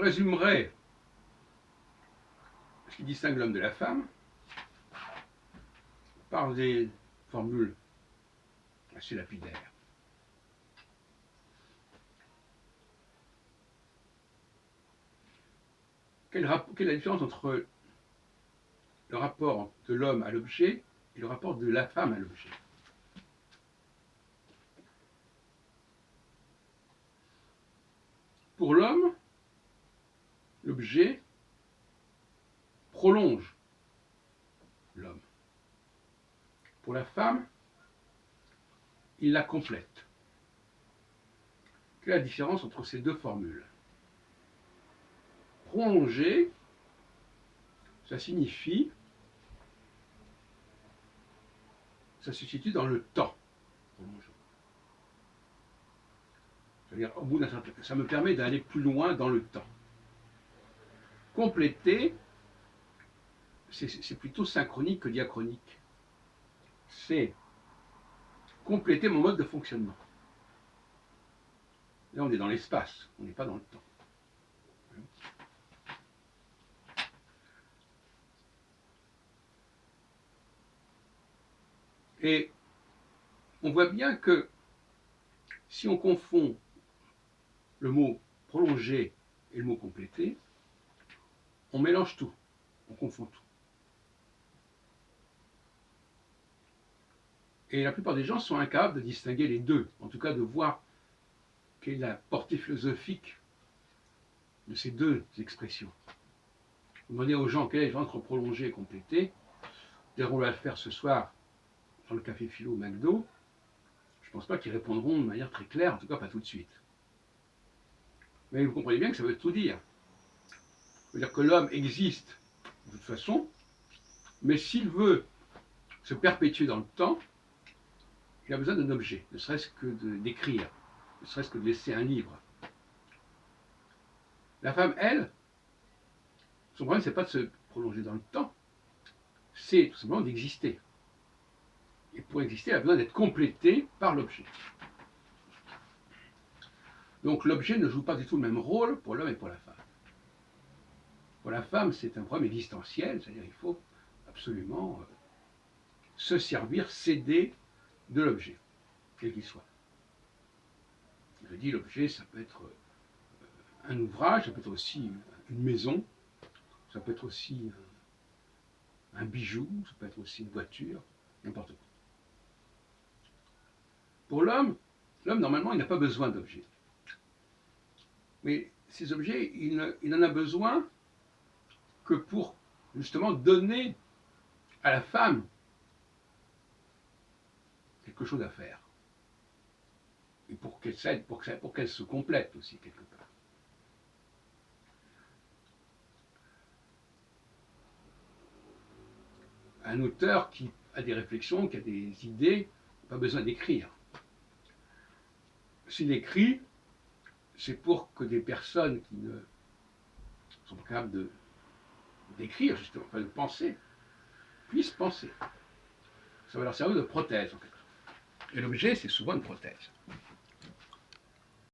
résumerai ce qui distingue l'homme de la femme par des formules assez lapidaires. Quelle est la différence entre le rapport de l'homme à l'objet et le rapport de la femme à l'objet? Pour l'homme, l'objet prolonge l'homme. Pour la femme, il la complète. Quelle est la différence entre ces deux formules? Prolonger, ça signifie, ça se situe dans le temps. C'est-à-dire, au bout d'un certain temps, ça me permet d'aller plus loin dans le temps. Compléter, c'est plutôt synchronique que diachronique. C'est compléter mon mode de fonctionnement. Là, on est dans l'espace, on n'est pas dans le temps. Et on voit bien que si on confond le mot prolonger et le mot compléter, on mélange tout, on confond tout. Et la plupart des gens sont incapables de distinguer les deux, en tout cas de voir quelle est la portée philosophique de ces deux expressions. Vous demandez aux gens quelle est la différence entre prolonger et compléter. D'ailleurs, on va le faire ce soir dans le café philo McDo. Je ne pense pas qu'ils répondront de manière très claire, en tout cas pas tout de suite. Mais vous comprenez bien que ça veut tout dire. Ça veut dire que l'homme existe de toute façon, mais s'il veut se perpétuer dans le temps, il a besoin d'un objet, ne serait-ce que d'écrire, ne serait-ce que de laisser un livre. La femme, elle, son problème, c'est pas de se prolonger dans le temps, c'est tout simplement d'exister. Et pour exister, elle a besoin d'être complétée par l'objet. Donc l'objet ne joue pas du tout le même rôle pour l'homme et pour la femme. Pour la femme, c'est un problème existentiel, c'est-à-dire qu'il faut absolument se servir, s'aider de l'objet, quel qu'il soit. Je dis l'objet, ça peut être un ouvrage, ça peut être aussi une maison, ça peut être aussi un bijou, ça peut être aussi une voiture, n'importe quoi. Pour l'homme, normalement, il n'a pas besoin d'objets. Mais ces objets, il n'en a besoin que pour justement donner à la femme quelque chose à faire. Et pour qu'elle s'aide, pour qu'elle se complète aussi quelque part. Un auteur qui a des réflexions, qui a des idées, n'a pas besoin d'écrire. S'il écrit, c'est pour que des personnes qui ne sont pas capables d'écrire, justement, enfin de penser, puissent penser. Ça va leur servir de prothèse, en quelque sorte. Et l'objet, c'est souvent une prothèse.